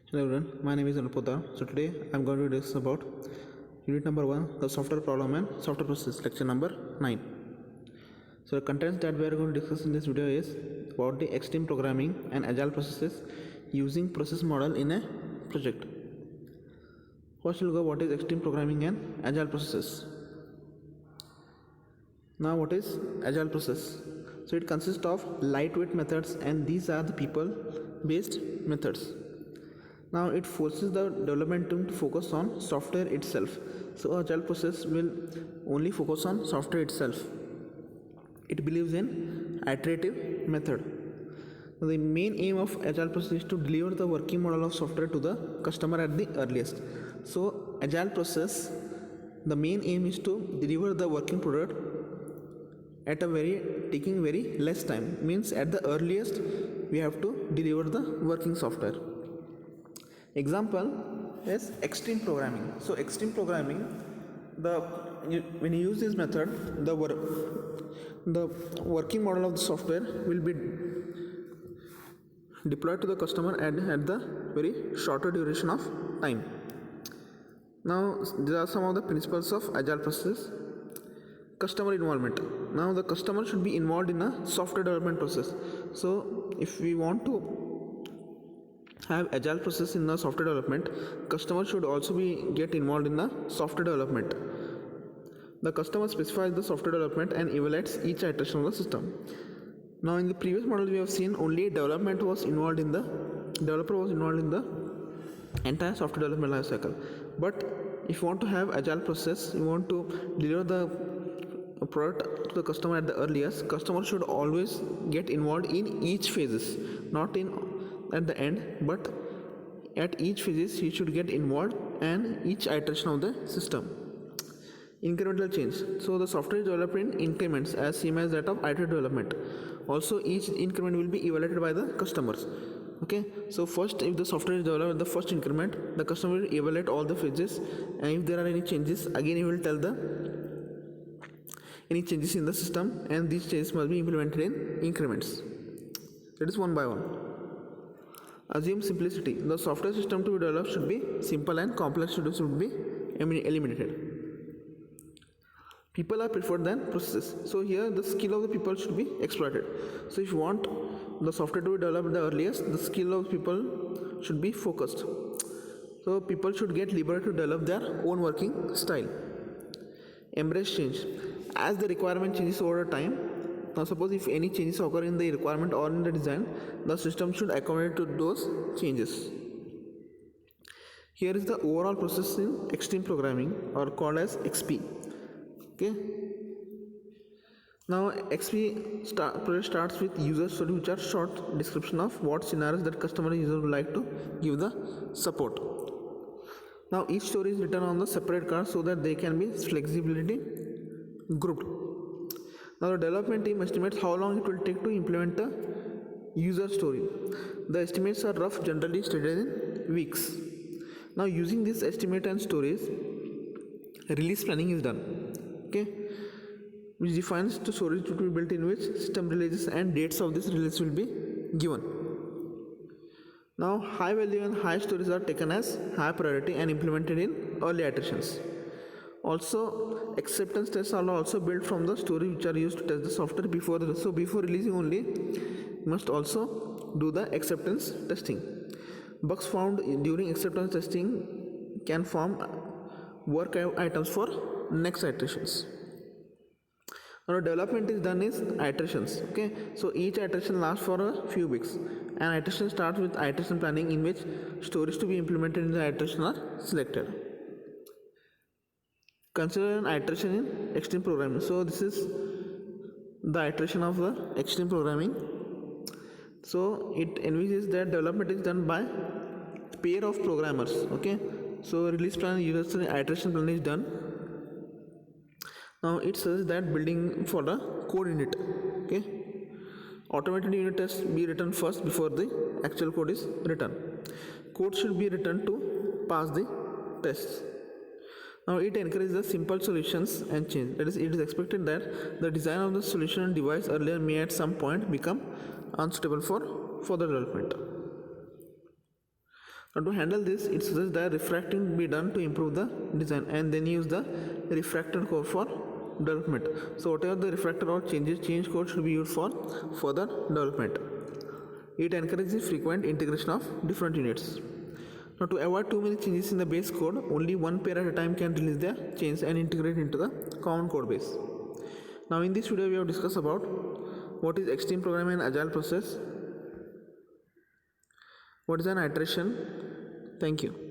Hello everyone, my name is Anupodar. So today I'm going to discuss about unit number 1, the software problem and software process, lecture number 9. So the contents that we are going to discuss in this video is about the extreme programming and agile processes using process model in a project. First we'll go what is extreme programming and agile processes. Now what is agile process? So it consists of lightweight methods and these are the people based methods. Now it forces the development team to focus on software itself. So agile process will only focus on software itself. It believes in iterative method. The main aim of agile process is to deliver the working model of software to the customer at the earliest. So agile process, the main aim is to deliver the working product at taking very less time. Means at the earliest we have to deliver the working software. Example is extreme programming. So extreme programming, when you use this method, the working model of the software will be deployed to the customer at the very shorter duration of time. Now there are some of the principles of agile process. Customer involvement. Now the customer should be involved in a software development process. So if we want to have agile process in the software development, customer should also get involved in the software development. The customer specifies the software development and evaluates each iteration of the system. Now in the previous model we have seen only developer was involved in the entire software development life cycle. But if you want to have agile process, you want to deliver the product to the customer at the earliest, customer should always get involved in each phases, not at the end, but at each phases he should get involved and each iteration of the system. Incremental change. So the software is developed in increments as same as that of iterative development. Also each increment will be evaluated by the customers. Okay, so first if the software is developed in the first increment, the customer will evaluate all the phases, and if there are any changes, again he will tell any changes in the system, and these changes must be implemented in increments. That is one by one. Assume simplicity. The software system to be developed should be simple and complex should be eliminated. People are preferred than processes. So here the skill of the people should be exploited. So if you want the software to be developed the earliest, the skill of people should be focused. So people should get liberty to develop their own working style. Embrace change. As the requirement changes over time, now suppose if any changes occur in the requirement or in the design, the system should accommodate to those changes. Here is the overall process in extreme programming, or called as XP. Okay. Now XP project starts with user stories, which are short description of what scenarios that customer user would like to give the support. Now each story is written on the separate card so that they can be flexibility grouped. Now the development team estimates how long it will take to implement the user story. The estimates are rough, generally stated in weeks. Now using this estimate and stories, release planning is done. Okay, which defines the stories to be built in which system releases and dates of this release will be given. Now high value and high stories are taken as high priority and implemented in early iterations. Also, acceptance tests are also built from the story which are used to test the software before releasing only, you must also do the acceptance testing. Bugs found during acceptance testing can form work items for next iterations. Now development is done is iterations. Okay, so each iteration lasts for a few weeks, and iteration starts with iteration planning, in which stories to be implemented in the iteration are selected. Consider an iteration in extreme programming. So this is the iteration of the extreme programming. So it envisages that development is done by pair of programmers. Okay, so release plan, user iteration plan is done. Now it says that building for the code unit. Okay, automated unit tests be written first before the actual code is written. Code should be written to pass the tests. Now it encourages the simple solutions and change. That is, it is expected that the design of the solution and device earlier may at some point become unsuitable for further development. Now to handle this, it suggests that refracting be done to improve the design, and then use the refracted code for development. So whatever the refractor or change code should be used for further development. It encourages frequent integration of different units. Now to avoid too many changes in the base code, only one pair at a time can release the change and integrate into the common code base. Now in this video we have discussed about what is extreme programming and agile process, what is an iteration. Thank you.